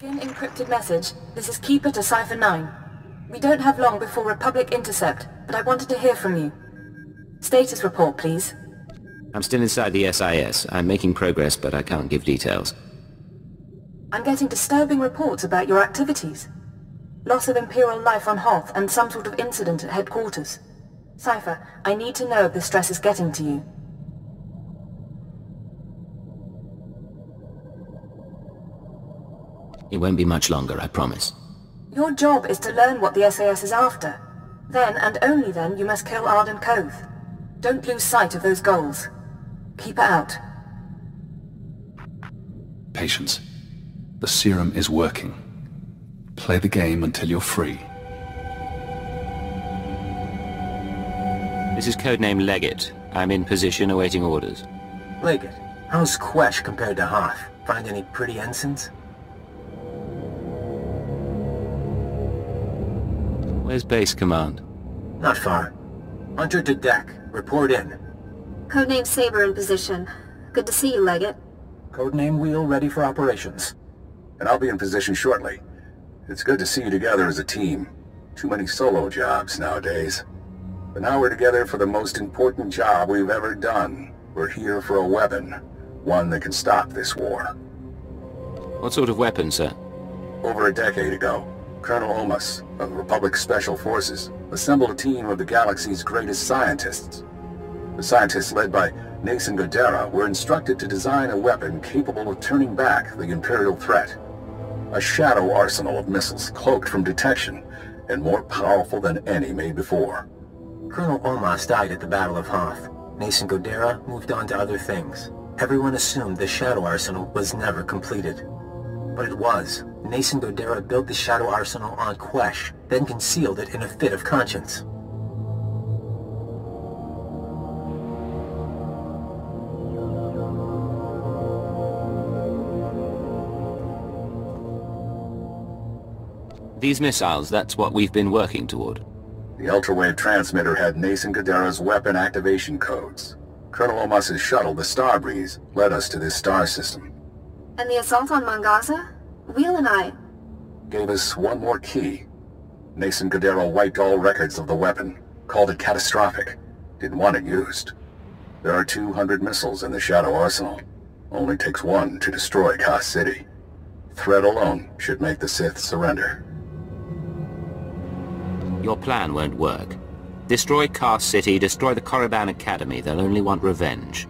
Begin encrypted message. This is Keeper to Cipher 9. We don't have long before Republic intercept, but I wanted to hear from you. Status report, please. I'm still inside the SIS. I'm making progress, but I can't give details. I'm getting disturbing reports about your activities. Loss of Imperial life on Hoth and some sort of incident at headquarters. Cipher, I need to know if the stress is getting to you. It won't be much longer, I promise. Your job is to learn what the SAS is after. Then, and only then, you must kill Arden Koth. Don't lose sight of those goals. Keep her out. Patience. The serum is working. Play the game until you're free. This is codename Leggett. I'm in position awaiting orders. Leggett, how's Quesh compared to Hoth? Find any pretty ensigns? Where's base command? Not far. Hunter to deck. Report in. Codename Saber in position. Good to see you, Leggett. Codename Wheel ready for operations. And I'll be in position shortly. It's good to see you together as a team. Too many solo jobs nowadays. But now we're together for the most important job we've ever done. We're here for a weapon. One that can stop this war. What sort of weapon, sir? Over a decade ago, Colonel Omas of the Republic Special Forces assembled a team of the galaxy's greatest scientists. The scientists led by Nason Godera were instructed to design a weapon capable of turning back the Imperial threat. A shadow arsenal of missiles cloaked from detection and more powerful than any made before. Colonel Omas died at the Battle of Hoth. Nason Godera moved on to other things. Everyone assumed the shadow arsenal was never completed. But it was. Nason Godera built the shadow arsenal on Quesh, then concealed it in a fit of conscience. These missiles, that's what we've been working toward. The ultrawave transmitter had Nason Godera's weapon activation codes. Colonel Omas's shuttle, the Starbreeze, led us to this star system. And the assault on Mongaza? Wheel and I... Gave us one more key. Nason Godera wiped all records of the weapon, called it catastrophic, didn't want it used. There are 200 missiles in the Shadow Arsenal. Only takes one to destroy Kos City. Threat alone should make the Sith surrender. Your plan won't work. Destroy Kos City, destroy the Korriban Academy. They'll only want revenge.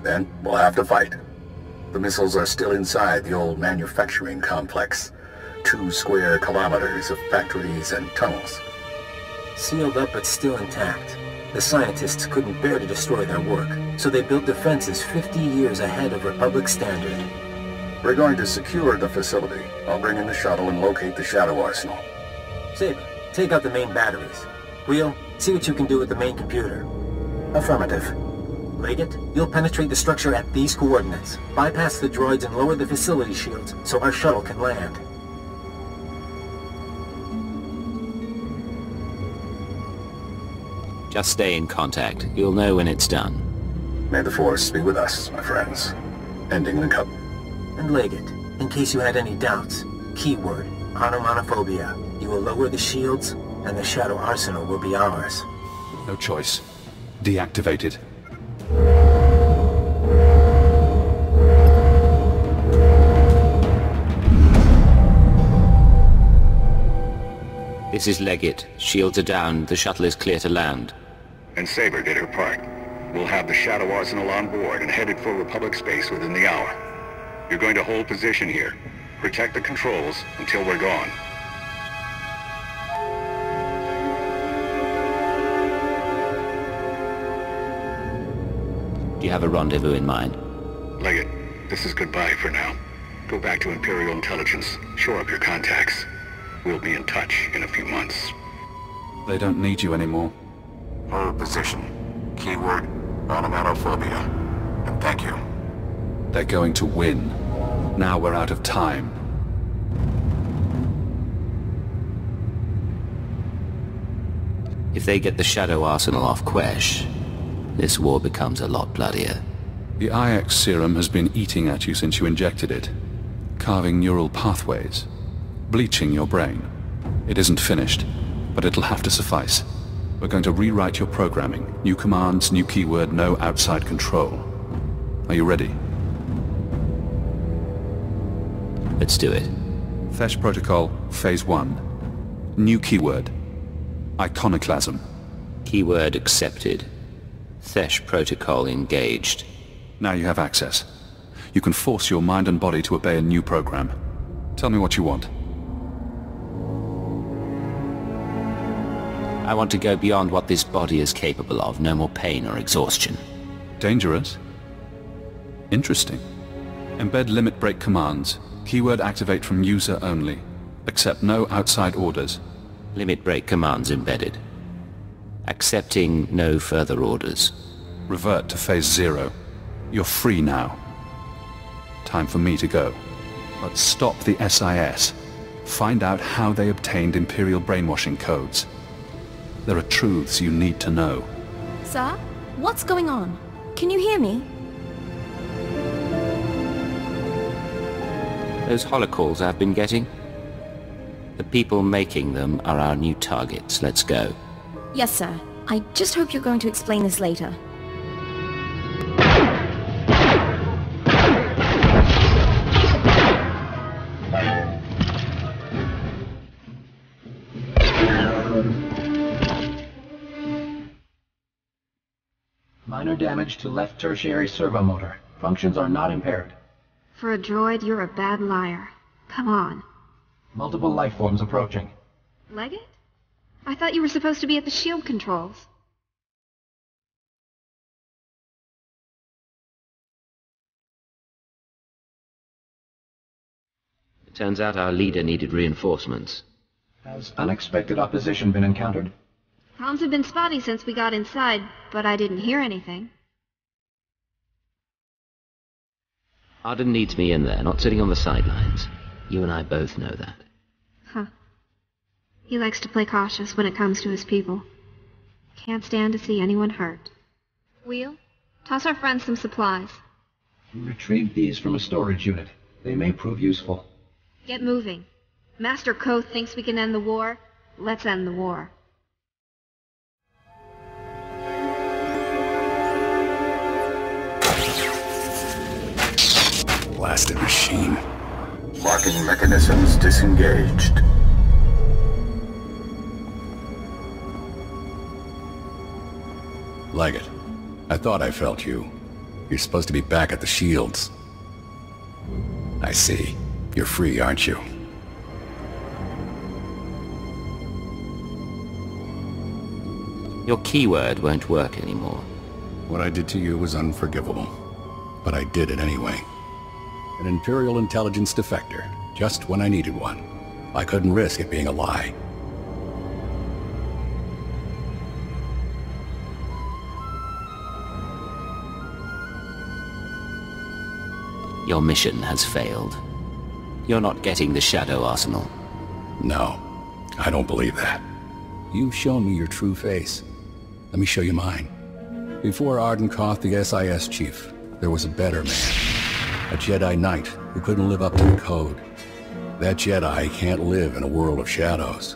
Then we'll have to fight. The missiles are still inside the old manufacturing complex. 2 square kilometers of factories and tunnels. Sealed up but still intact. The scientists couldn't bear to destroy their work, so they built defenses 50 years ahead of Republic standard. We're going to secure the facility. I'll bring in the shuttle and locate the Shadow Arsenal. Saber, take out the main batteries. Wheel, see what you can do with the main computer. Affirmative. Leggett, you'll penetrate the structure at these coordinates. Bypass the droids and lower the facility shields so our shuttle can land. Just stay in contact. You'll know when it's done. May the Force be with us, my friends. Ending the cup. And Leggett, in case you had any doubts, keyword, onomatophobia. You will lower the shields, and the Shadow Arsenal will be ours. No choice. Deactivated. This is Leggett. Shields are down. The shuttle is clear to land. And Saber did her part. We'll have the Shadow Arsenal on board and headed for Republic space within the hour. You're going to hold position here. Protect the controls until we're gone. Do you have a rendezvous in mind? Leggett, this is goodbye for now. Go back to Imperial Intelligence. Shore up your contacts. We'll be in touch in a few months. They don't need you anymore. Hold position. Keyword, onomatophobia. And thank you. They're going to win. Now we're out of time. If they get the Shadow Arsenal off Quesh, this war becomes a lot bloodier. The IX serum has been eating at you since you injected it. Carving neural pathways. Bleaching your brain. It isn't finished, but it'll have to suffice. We're going to rewrite your programming. New commands, new keyword, no outside control. Are you ready? Let's do it. Thesh Protocol, Phase 1. New keyword. Iconoclasm. Keyword accepted. Thesh Protocol engaged. Now you have access. You can force your mind and body to obey a new program. Tell me what you want. I want to go beyond what this body is capable of. No more pain or exhaustion. Dangerous? Interesting. Embed limit break commands. Keyword activate from user only. Accept no outside orders. Limit break commands embedded. Accepting no further orders. Revert to Phase 0. You're free now. Time for me to go. But stop the SIS. Find out how they obtained Imperial brainwashing codes. There are truths you need to know. Sir? What's going on? Can you hear me? Those holocalls I've been getting? The people making them are our new targets. Let's go. Yes, sir. I just hope you're going to explain this later. Minor damage to left tertiary servo motor. Functions are not impaired. For a droid, you're a bad liar. Come on. Multiple life forms approaching. Leggett? I thought you were supposed to be at the shield controls. It turns out our leader needed reinforcements. Has unexpected opposition been encountered? Comms have been spotty since we got inside, but I didn't hear anything. Arden needs me in there, not sitting on the sidelines. You and I both know that. Huh. He likes to play cautious when it comes to his people. Can't stand to see anyone hurt. Wheel, toss our friends some supplies. We retrieved these from a storage unit. They may prove useful. Get moving. Master Koth thinks we can end the war. Let's end the war. Blasted machine. Marking mechanisms disengaged. Leggett, I thought I felt you. You're supposed to be back at the Shields. I see. You're free, aren't you? Your keyword won't work anymore. What I did to you was unforgivable. But I did it anyway. An Imperial intelligence defector, just when I needed one. I couldn't risk it being a lie. Your mission has failed. You're not getting the Shadow Arsenal. No, I don't believe that. You've shown me your true face. Let me show you mine. Before Arden Koth, the SIS chief, there was a better man. A Jedi Knight who couldn't live up to the code. That Jedi can't live in a world of shadows.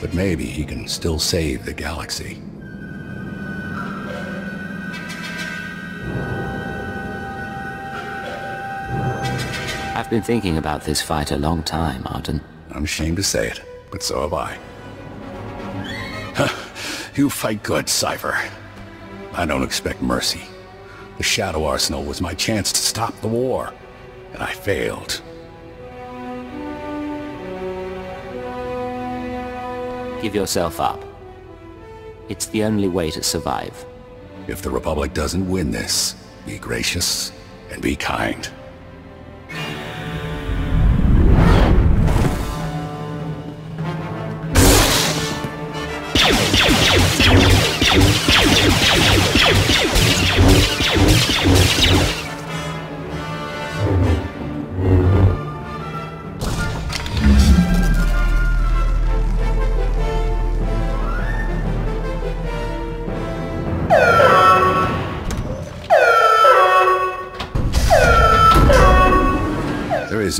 But maybe he can still save the galaxy. I've been thinking about this fight a long time, Arden. I'm ashamed to say it, but so have I. You fight good, Cypher. I don't expect mercy. The Shadow Arsenal was my chance to stop the war, and I failed. Give yourself up. It's the only way to survive. If the Republic doesn't win this, be gracious and be kind.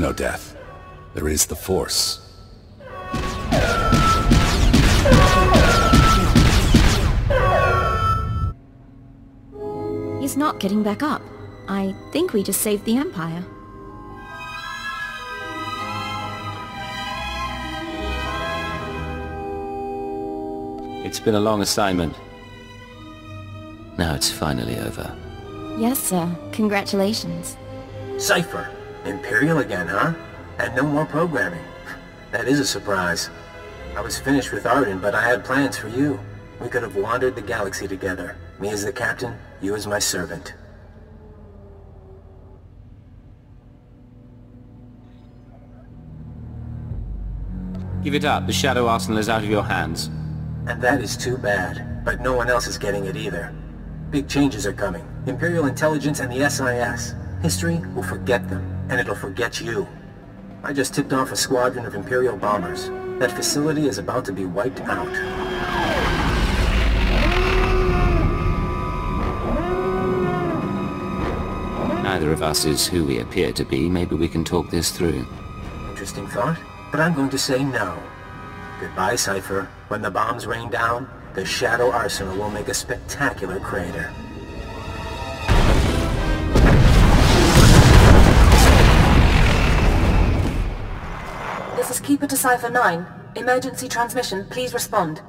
no death. There is the Force. He's not getting back up. I think we just saved the Empire. It's been a long assignment. Now it's finally over. Yes, sir. Congratulations. Cypher, Imperial again, huh? And no more programming. That is a surprise. I was finished with Arden, but I had plans for you. We could have wandered the galaxy together. Me as the captain, you as my servant. Give it up. The Shadow Arsenal is out of your hands. And that is too bad. But no one else is getting it either. Big changes are coming. Imperial intelligence and the SIS. History will forget them, and it'll forget you. I just tipped off a squadron of Imperial bombers. That facility is about to be wiped out. Neither of us is who we appear to be. Maybe we can talk this through. Interesting thought, but I'm going to say no. Goodbye, Cypher. When the bombs rain down, the Shadow Arsenal will make a spectacular crater. This is Keeper to Cypher 9. Emergency transmission, please respond.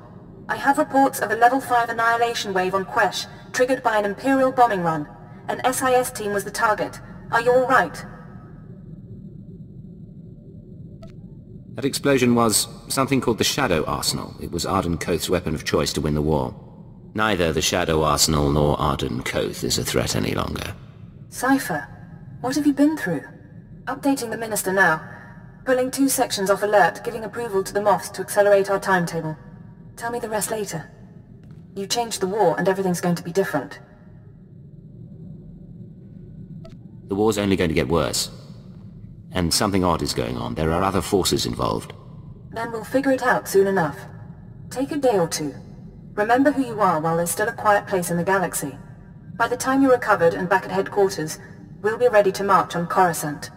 I have reports of a Level 5 annihilation wave on Quesh, triggered by an Imperial bombing run. An SIS team was the target. Are you all right? That explosion was something called the Shadow Arsenal. It was Arden Koth's weapon of choice to win the war. Neither the Shadow Arsenal nor Arden Koth is a threat any longer. Cypher, what have you been through? Updating the Minister now. Pulling 2 sections off alert, giving approval to the Moffs to accelerate our timetable. Tell me the rest later. You changed the war and everything's going to be different. The war's only going to get worse. And something odd is going on. There are other forces involved. Then we'll figure it out soon enough. Take a day or two. Remember who you are while there's still a quiet place in the galaxy. By the time you're recovered and back at headquarters, we'll be ready to march on Coruscant.